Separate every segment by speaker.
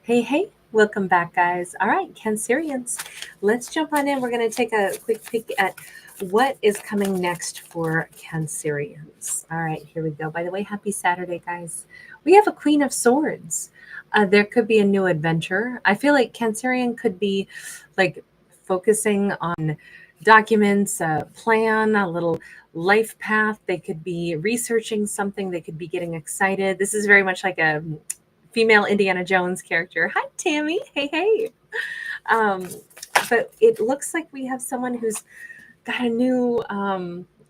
Speaker 1: Hey, welcome back, guys. All right, Cancerians, let's jump on in. We're going to take a quick peek at what is coming next for Cancerians. All right, here we go. By the way, happy Saturday, guys. We have a Queen of Swords. There could be a new adventure. I feel like Cancerian could be like focusing on documents, a plan, a little life path. They could be researching something. They could be getting excited. This is very much like a female Indiana Jones character. Hi, Tammy. Hey. Um, but it looks like we have someone who's got a new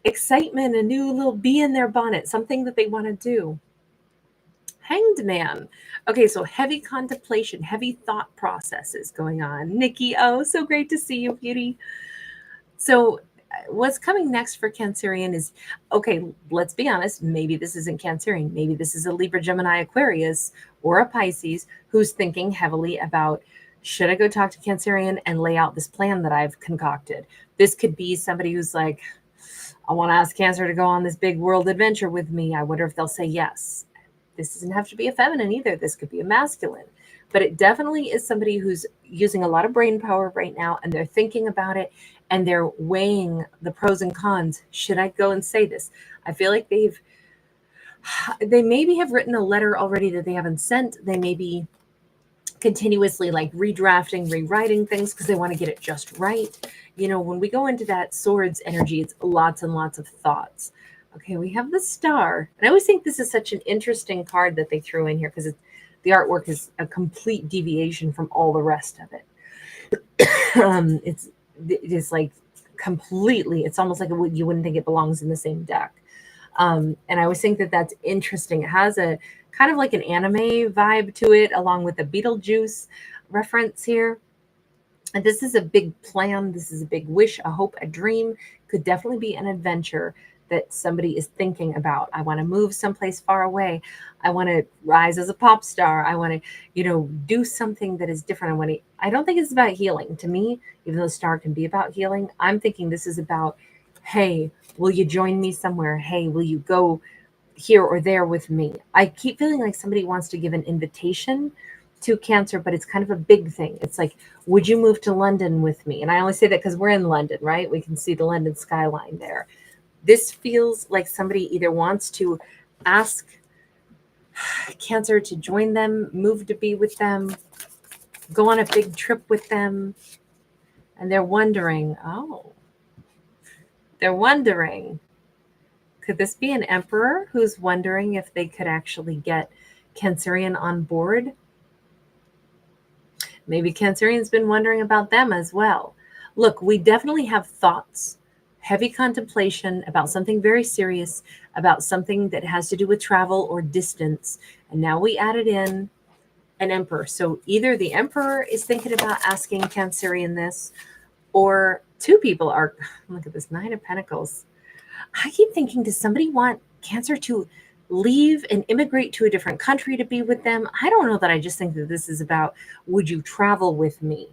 Speaker 1: excitement, a new little bee in their bonnet, something that they want to do. Hanged Man. Okay, so heavy contemplation, heavy thought processes going on. Nikki, oh, so great to see you, beauty. So, what's coming next for Cancerian is okay, let's be honest. Maybe this isn't Cancerian. Maybe this is a Libra, Gemini, Aquarius, or a Pisces who's thinking heavily about should I go talk to Cancerian and lay out this plan that I've concocted? This could be somebody who's like, I want to ask Cancer to go on this big world adventure with me. I wonder if they'll say yes. This doesn't have to be a feminine either. This could be a masculine. But it definitely is somebody who's using a lot of brain power right now and they're thinking about it and they're weighing the pros and cons. Should I go and say this? I feel like they maybe have written a letter already that they haven't sent. They may be continuously like redrafting, rewriting things because they want to get it just right. You know, when we go into that swords energy, it's lots and lots of thoughts. Okay, we have the Star. And I always think this is such an interesting card that they threw in here because the artwork is a complete deviation from all the rest of it. It's like completely, it's almost like you wouldn't think it belongs in the same deck. And I always think that that's interesting. It has a kind of like an anime vibe to it, along with the Beetlejuice reference here. And this is a big plan. This is a big wish, a hope, a dream. Could definitely be an adventure that somebody is thinking about. I want to move someplace far away. I want to rise as a pop star. I want to, do something that is different. I don't think it's about healing. To me, even though star can be about healing, I'm thinking this is about, hey, will you join me somewhere? Hey, will you go here or there with me? I keep feeling like somebody wants to give an invitation to Cancer, but it's kind of a big thing. It's like, would you move to London with me? And I only say that because we're in London, right? We can see the London skyline there. This feels like somebody either wants to ask Cancer to join them, move to be with them, go on a big trip with them, and they're wondering, could this be an emperor who's wondering if they could actually get Cancerian on board? Maybe Cancerian's been wondering about them as well. Look, we definitely have thoughts, heavy contemplation about something very serious, about something that has to do with travel or distance. And now we added in an emperor. So either the emperor is thinking about asking Cancerian this, or two people are, look at this, Nine of Pentacles. I keep thinking, does somebody want Cancer to leave and immigrate to a different country to be with them? I don't know that I just think that this is about, would you travel with me?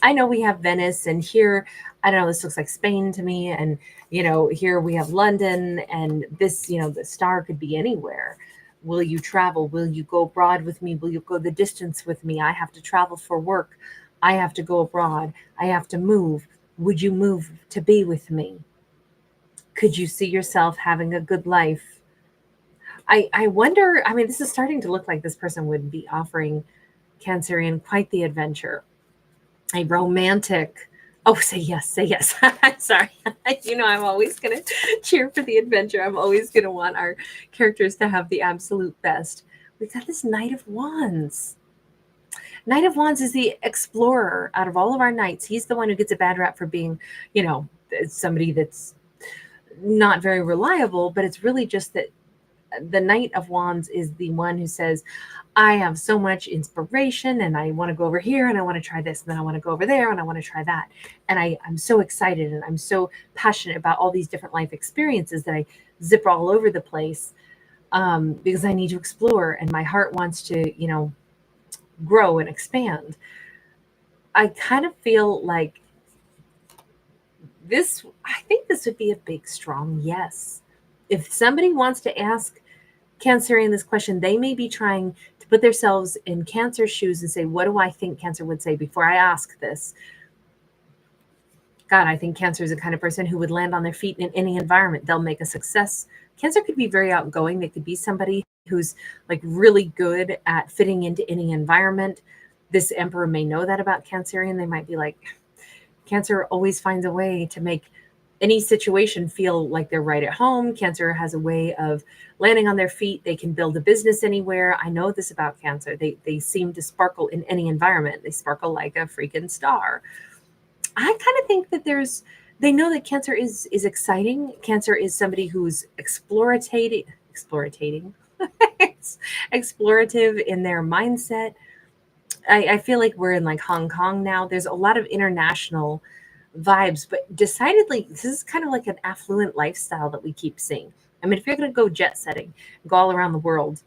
Speaker 1: I know we have Venice, and here, I don't know, this looks like Spain to me. And, here we have London, and this, the star could be anywhere. Will you travel? Will you go abroad with me? Will you go the distance with me? I have to travel for work. I have to go abroad. I have to move. Would you move to be with me? Could you see yourself having a good life? I wonder, I mean, this is starting to look like this person would be offering Cancerian quite the adventure. A romantic, oh, say yes, say yes. I'm sorry. I'm always going to cheer for the adventure. I'm always going to want our characters to have the absolute best. We've got this Knight of Wands. Knight of Wands is the explorer out of all of our knights. He's the one who gets a bad rap for being, somebody that's not very reliable, but it's really just that the Knight of Wands is the one who says, I have so much inspiration and I want to go over here and I want to try this and then I want to go over there and I want to try that. And I'm so excited and I'm so passionate about all these different life experiences that I zip all over the place because I need to explore and my heart wants to, grow and expand. I kind of feel like I think this would be a big, strong yes. If somebody wants to ask Cancerian this question, they may be trying to put themselves in Cancer's shoes and say, what do I think Cancer would say before I ask this? God, I think Cancer is the kind of person who would land on their feet in any environment. They'll make a success. Cancer could be very outgoing. They could be somebody who's like really good at fitting into any environment. This Emperor may know that about Cancerian. They might be like, Cancer always finds a way to make any situation feel like they're right at home. Cancer has a way of landing on their feet. They can build a business anywhere. I know this about Cancer. They seem to sparkle in any environment. They sparkle like a freaking star. I kind of think that they know that Cancer is exciting. Cancer is somebody who's explorating, it's explorative in their mindset. I feel like we're in like Hong Kong now. There's a lot of international vibes, but decidedly, this is kind of like an affluent lifestyle that we keep seeing. I mean, if you're going to go jet setting, go all around the world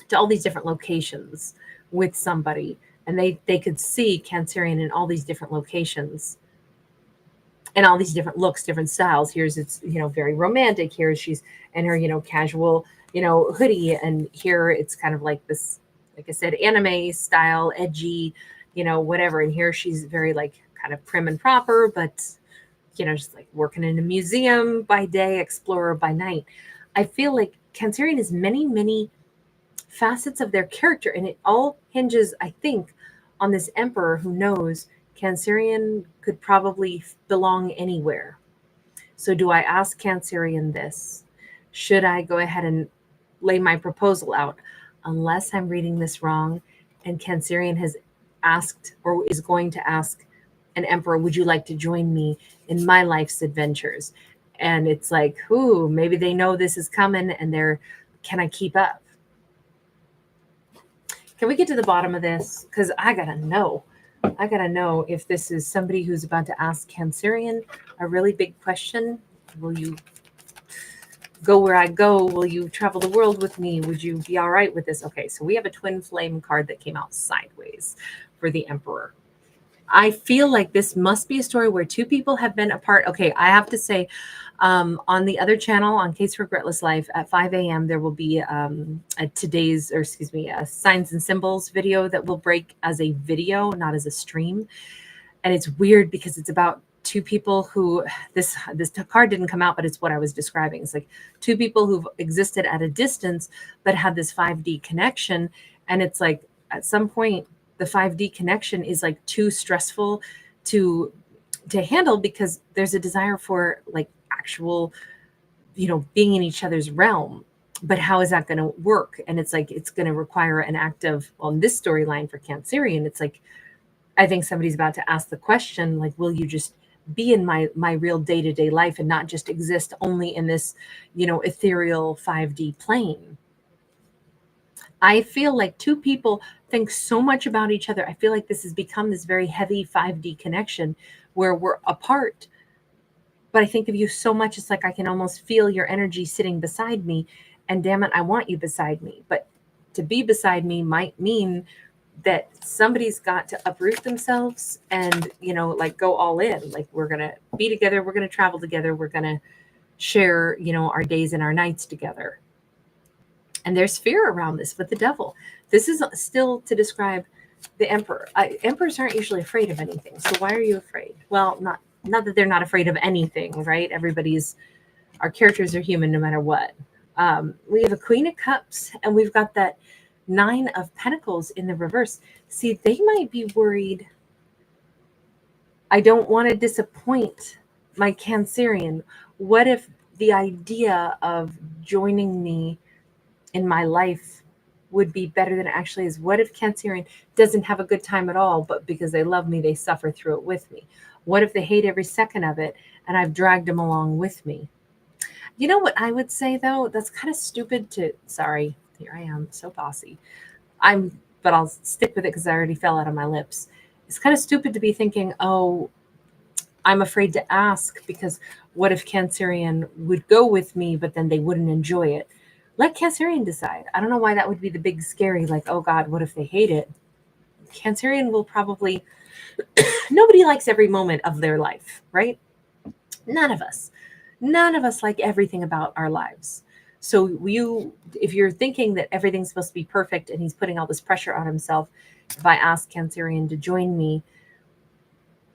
Speaker 1: to all these different locations with somebody, and they could see Cancerian in all these different locations and all these different looks, different styles. Here's it's, very romantic. Here she's in her, casual, hoodie. And here it's kind of like this, like I said, anime style, edgy, whatever. And here she's very like kind of prim and proper, but, just like working in a museum by day, explorer by night. I feel like Cancerian is many, many facets of their character. And it all hinges, I think, on this Emperor who knows Cancerian could probably belong anywhere. So do I ask Cancerian this? Should I go ahead and lay my proposal out? Unless I'm reading this wrong and Cancerian has asked or is going to ask an Emperor, would you like to join me in my life's adventures? And it's like, ooh, maybe they know this is coming and can I keep up? Can we get to the bottom of this? Because I gotta know if this is somebody who's about to ask Cancerian a really big question. Will you go where I go? Will you travel the world with me? Would you be all right with this? Okay, so we have a twin flame card that came out sideways for the Emperor. I feel like this must be a story where two people have been apart. Okay, I have to say, on the other channel, on Kate's Regretless Life at 5 a.m., there will be a signs and symbols video that will break as a video, not as a stream. And it's weird because it's about two people who, this card didn't come out, but it's what I was describing. It's like two people who've existed at a distance, but had this 5D connection. And it's like at some point, the 5D connection is like too stressful to handle because there's a desire for like actual, being in each other's realm. But how is that going to work? And it's like, it's going to require an act of, on this storyline for Cancerian, it's like, I think somebody's about to ask the question, like, will you just be in my real day-to-day life and not just exist only in this, ethereal 5D plane? I feel like two people think so much about each other. I feel like this has become this very heavy 5D connection where we're apart. But I think of you so much, it's like I can almost feel your energy sitting beside me. And damn it, I want you beside me. But to be beside me might mean that somebody's got to uproot themselves and, like go all in. Like we're going to be together. We're going to travel together. We're going to share, our days and our nights together. And there's fear around this with the devil. This is still to describe the Emperor. Emperors aren't usually afraid of anything. So why are you afraid? Well, not that they're not afraid of anything, right? Our characters are human no matter what. We have a Queen of Cups and we've got that 9 of Pentacles in the reverse. See, they might be worried. I don't want to disappoint my Cancerian. What if the idea of joining me in my life would be better than it actually is? What if Cancerian doesn't have a good time at all, but because they love me, they suffer through it with me? What if they hate every second of it and I've dragged them along with me? You know what I would say though? That's kind of stupid sorry, here I am, so bossy. But I'll stick with it because I already fell out of my lips. It's kind of stupid to be thinking, oh, I'm afraid to ask because what if Cancerian would go with me, but then they wouldn't enjoy it? Let Cancerian decide. I don't know why that would be the big scary, like, oh God, what if they hate it? Cancerian will probably, nobody likes every moment of their life, right? None of us like everything about our lives. So if you're thinking that everything's supposed to be perfect and he's putting all this pressure on himself, if I ask Cancerian to join me,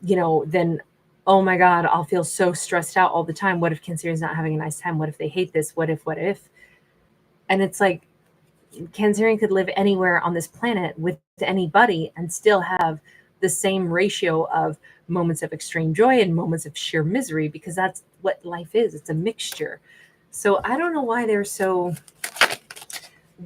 Speaker 1: then, oh my God, I'll feel so stressed out all the time. What if Cancerian's not having a nice time? What if they hate this? What if? And it's like, Cancerian could live anywhere on this planet with anybody and still have the same ratio of moments of extreme joy and moments of sheer misery, because that's what life is. It's a mixture. So I don't know why they're so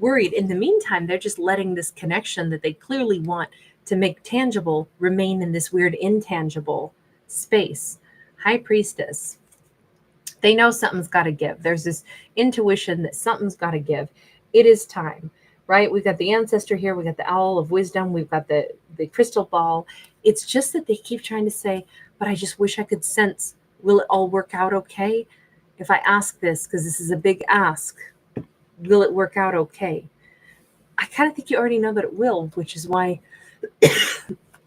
Speaker 1: worried. In the meantime, they're just letting this connection that they clearly want to make tangible remain in this weird intangible space. High Priestess. They know something's got to give. There's this intuition that something's got to give. It is time, right? We've got the ancestor here. We've got the owl of wisdom. We've got the crystal ball. It's just that they keep trying to say, but I just wish I could sense, will it all work out okay? If I ask this, because this is a big ask, will it work out okay? I kind of think you already know that it will, which is why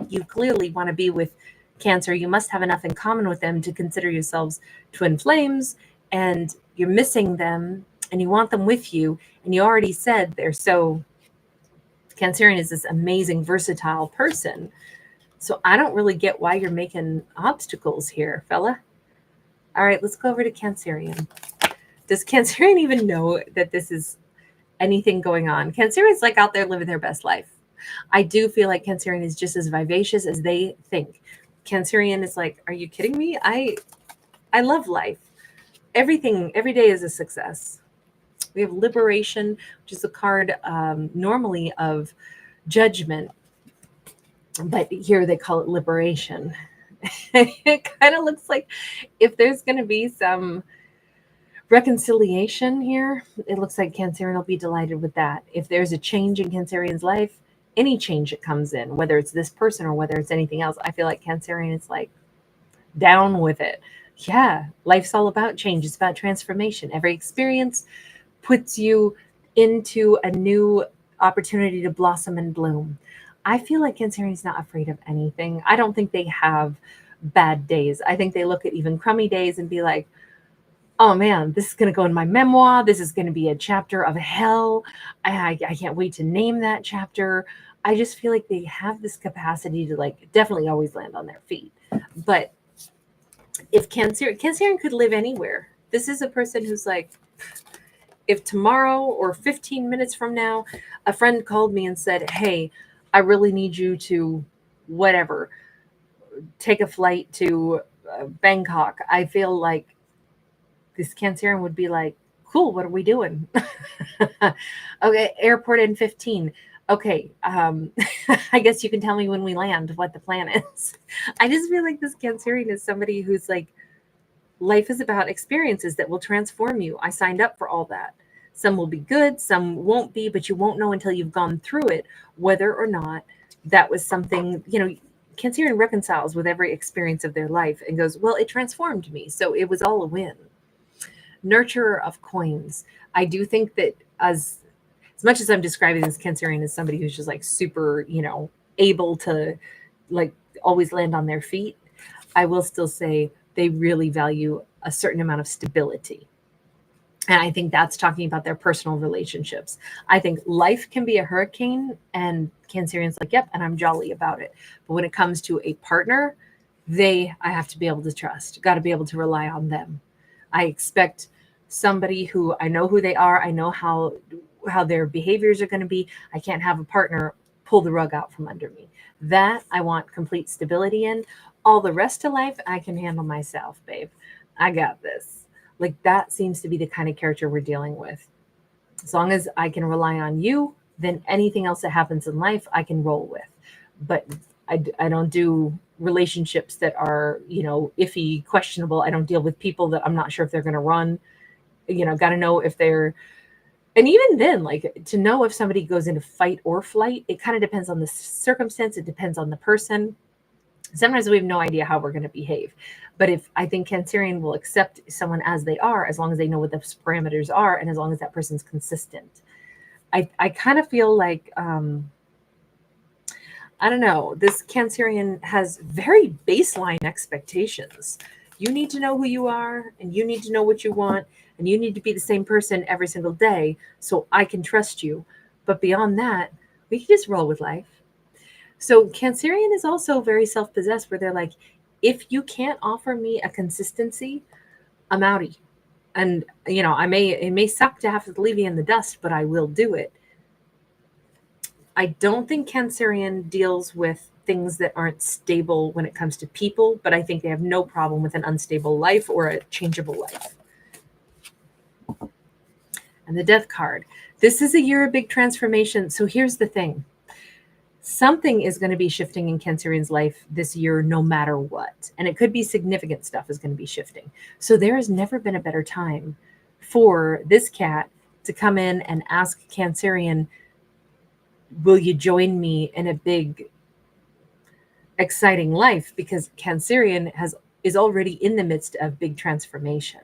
Speaker 1: you clearly want to be with Cancer. You must have enough in common with them to consider yourselves twin flames, and you're missing them and you want them with you. And you already said they're so, Cancerian is this amazing, versatile person. So I don't really get why you're making obstacles here, fella. All right, let's go over to Cancerian. Does Cancerian even know that this is anything going on? Cancerian's like out there living their best life. I do feel like Cancerian is just as vivacious as they think. Cancerian is like, are you kidding me? I love life. Everything, every day is a success. We have Liberation, which is a card normally of judgment, but here they call it liberation. It kind of looks like if there's going to be some reconciliation here, it looks like Cancerian will be delighted with that. If there's a change in Cancerian's life, any change that comes in, whether it's this person or whether it's anything else, I feel like Cancerian is like down with it. Yeah, life's all about change. It's about transformation. Every experience puts you into a new opportunity to blossom and bloom. I feel like Cancerian is not afraid of anything. I don't think they have bad days. I think they look at even crummy days and be like, oh man, this is going to go in my memoir. This is going to be a chapter of hell. I can't wait to name that chapter. I just feel like they have this capacity to like definitely always land on their feet. But if Cancerian could live anywhere, this is a person who's like, if tomorrow or 15 minutes from now, a friend called me and said, hey, I really need you to whatever, take a flight to Bangkok. I feel like this Cancerian would be like, cool, what are we doing? Okay, airport in 15. Okay, I guess you can tell me when we land what the plan is. I just feel like this Cancerian is somebody who's like, life is about experiences that will transform you. I signed up for all that. Some will be good, some won't be, but you won't know until you've gone through it, whether or not that was something, Cancerian reconciles with every experience of their life and goes, well, it transformed me, so it was all a win. Nurturer of coins. I do think that as much as I'm describing this Cancerian as somebody who's just like super, able to like always land on their feet, I will still say they really value a certain amount of stability. And I think that's talking about their personal relationships. I think life can be a hurricane and Cancerian's like, yep, and I'm jolly about it. But when it comes to a partner, I have to be able to trust, got to be able to rely on them. I expect somebody who I know who they are. I know how their behaviors are going to be. I can't have a partner pull the rug out from under me. That I want complete stability in. All the rest of life, I can handle myself, babe. I got this. Like that seems to be the kind of character we're dealing with. As long as I can rely on you, then anything else that happens in life, I can roll with. But I don't do relationships that are, iffy, questionable. I don't deal with people that I'm not sure if they're going to run. Got to know if they're, and even then, like to know if somebody goes into fight or flight, it kind of depends on the circumstance. It depends on the person. Sometimes we have no idea how we're going to behave. But if I think Cancerian will accept someone as they are, as long as they know what the parameters are, and as long as that person's consistent. I kind of feel like, I don't know, this Cancerian has very baseline expectations. You need to know who you are, and you need to know what you want. and you need to be the same person every single day so I can trust you. But beyond that, we can just roll with life. So Cancerian is also very self-possessed, where they're like, if you can't offer me a consistency, I'm outie. And it may suck to have to leave you in the dust, but I will do it. I don't think Cancerian deals with things that aren't stable when it comes to people, but I think they have no problem with an unstable life or a changeable life. And the Death card. This is a year of big transformation. So here's the thing. Something is going to be shifting in Cancerian's life this year, no matter what. And it could be significant stuff is going to be shifting. So there has never been a better time for this cat to come in and ask Cancerian, will you join me in a big, exciting life? Because Cancerian is already in the midst of big transformation.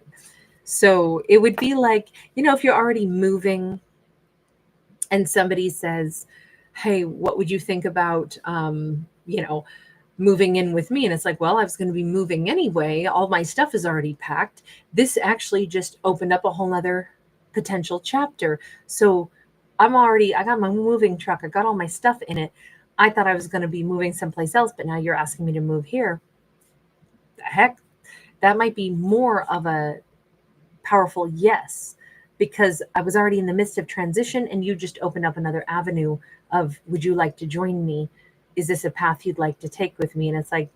Speaker 1: So it would be like, if you're already moving and somebody says, hey, what would you think about, moving in with me? And it's like, well, I was going to be moving anyway. All my stuff is already packed. This actually just opened up a whole nother potential chapter. So I got my moving truck. I got all my stuff in it. I thought I was going to be moving someplace else, but now you're asking me to move here. The heck, that might be more of a powerful yes, because I was already in the midst of transition and you just opened up another avenue of, would you like to join me? Is this a path you'd like to take with me? And it's like,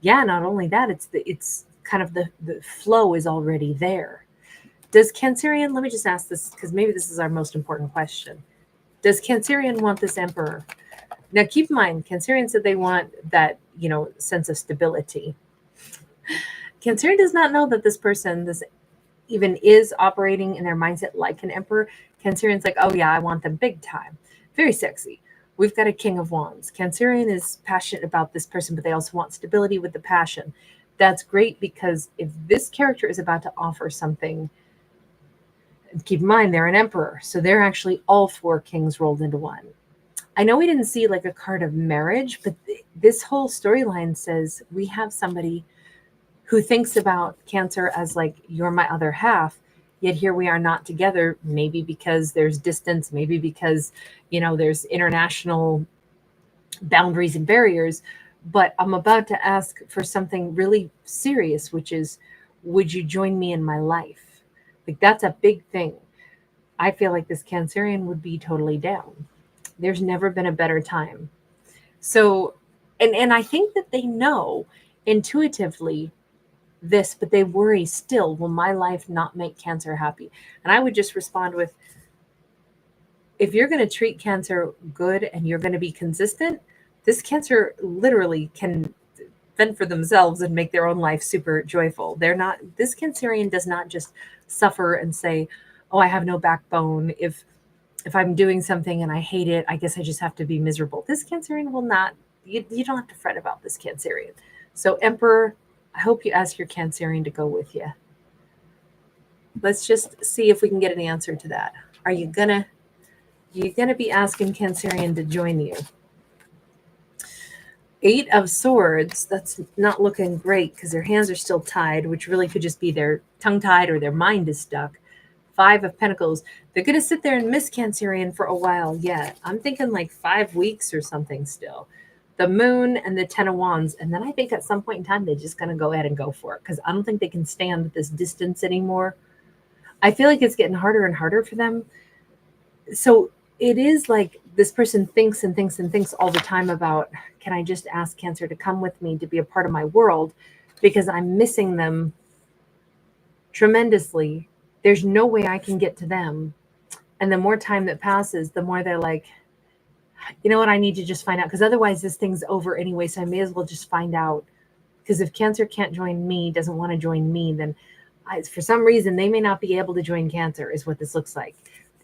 Speaker 1: yeah, not only that, it's kind of the flow is already there. Does Cancerian, let me just ask this, because maybe this is our most important question. Does Cancerian want this emperor? Now, keep in mind, Cancerian said they want that, sense of stability. Cancerian does not know that this even is operating in their mindset like an emperor. Cancerian's like, oh yeah, I want them big time. Very sexy. We've got a King of Wands. Cancerian is passionate about this person, but they also want stability with the passion. That's great, because if this character is about to offer something, keep in mind, they're an emperor. So they're actually all four kings rolled into one. I know we didn't see like a card of marriage, but this whole storyline says we have somebody who thinks about Cancer as like, you're my other half, yet here we are not together, maybe because there's distance, maybe because, there's international boundaries and barriers. But I'm about to ask for something really serious, which is, would you join me in my life? Like, that's a big thing. I feel like this Cancerian would be totally down. There's never been a better time. So, and I think that they know intuitively this, but they worry still, will my life not make Cancer happy? And I would just respond with, if you're going to treat Cancer good and you're going to be consistent, this Cancer literally can fend for themselves and make their own life super joyful. This Cancerian does not just suffer and say, oh, I have no backbone. If I'm doing something and I hate it, I guess I just have to be miserable. This Cancerian will not, you don't have to fret about this Cancerian. So Emperor, I hope you ask your Cancerian to go with you. Let's just see if we can get an answer to that. Are you gonna be asking Cancerian to join you? 8 of Swords, that's not looking great because their hands are still tied, which really could just be their tongue tied or their mind is stuck. 5 of Pentacles, they're going to sit there and miss Cancerian for a while yet. I'm thinking like 5 weeks or something still. The Moon and the 10 of Wands. And then I think at some point in time, they're just going to go ahead and go for it because I don't think they can stand this distance anymore. I feel like it's getting harder and harder for them. So it is like this person thinks and thinks and thinks all the time about, can I just ask Cancer to come with me to be a part of my world? Because I'm missing them tremendously. There's no way I can get to them. And the more time that passes, the more they're like, you know what, I need to just find out. Because otherwise this thing's over anyway. So I may as well just find out. Because if Cancer can't join me, doesn't want to join me, then for some reason, they may not be able to join Cancer is what this looks like.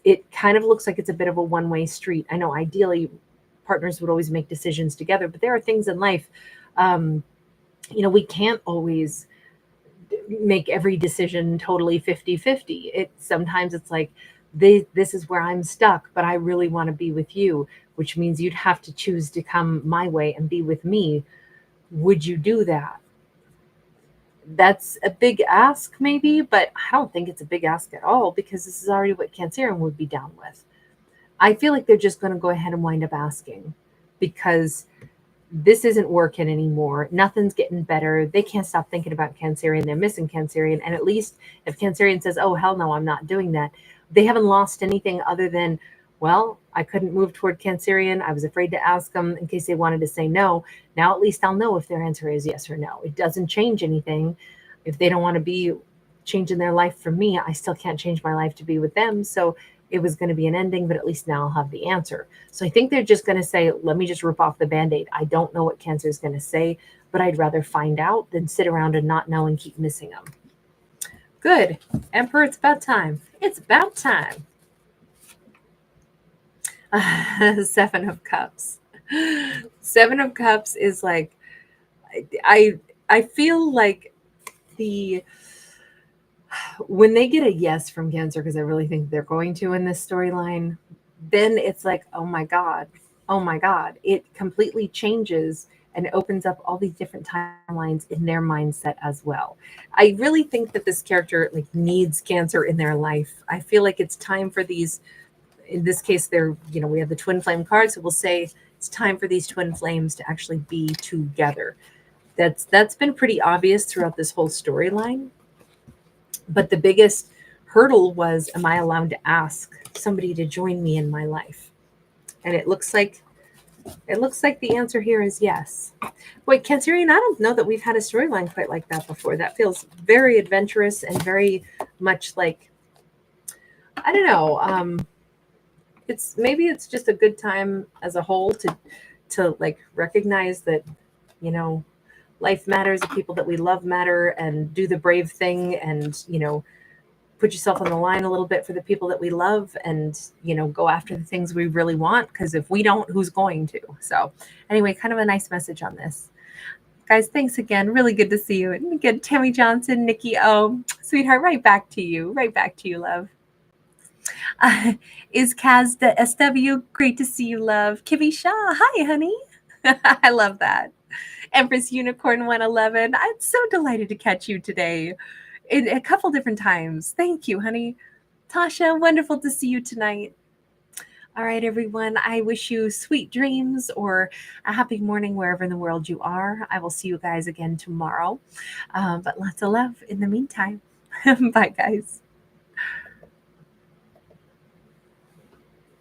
Speaker 1: It kind of looks like it's a bit of a one-way street. I know ideally partners would always make decisions together, but there are things in life, we can't always make every decision totally 50-50. Sometimes it's like, this is where I'm stuck, but I really want to be with you, which means you'd have to choose to come my way and be with me. Would you do that? That's a big ask, maybe, but I don't think it's a big ask at all because this is already what Cancerian would be down with. I feel like they're just going to go ahead and wind up asking because this isn't working anymore. Nothing's getting better. They can't stop thinking about Cancerian. They're missing Cancerian. And at least if Cancerian says, oh, hell no, I'm not doing that, they haven't lost anything other than, well, I couldn't move toward Cancerian. I was afraid to ask them in case they wanted to say no. Now at least I'll know if their answer is yes or no. It doesn't change anything. If they don't want to be changing their life for me, I still can't change my life to be with them. So it was going to be an ending, but at least now I'll have the answer. So I think they're just going to say, let me just rip off the Band-Aid. I don't know what Cancer is going to say, but I'd rather find out than sit around and not know and keep missing them. Good. Emperor, it's about time. It's about time. Seven of Cups. Seven of Cups is like, I feel like when they get a yes from Cancer, because I really think they're going to in this storyline, then it's like, oh my God, it completely changes and opens up all these different timelines in their mindset as well. I really think that this character like needs Cancer in their life. I feel like it's time for these. In this case, they're, we have the twin flame card, so we'll say it's time for these twin flames to actually be together. That's been pretty obvious throughout this whole storyline. But the biggest hurdle was, am I allowed to ask somebody to join me in my life? And it looks like the answer here is yes. Wait, Cancerian, I don't know that we've had a storyline quite like that before. That feels very adventurous and very much like, I don't know. It's just a good time as a whole to like recognize that, life matters, the people that we love matter, and do the brave thing, and put yourself on the line a little bit for the people that we love, and go after the things we really want, because if we don't, who's going to? So anyway, kind of a nice message on this. Guys, thanks again. Really good to see you. And again, Tammy Johnson, Nikki O, sweetheart, right back to you, love. Is Kaz the SW? Great to see you, love. Kivi Shah, hi, honey. I love that. Empress Unicorn 111. I'm so delighted to catch you today in a couple different times. Thank you, honey. Tasha, wonderful to see you tonight. All right, everyone. I wish you sweet dreams or a happy morning wherever in the world you are. I will see you guys again tomorrow. But lots of love in the meantime. Bye, guys.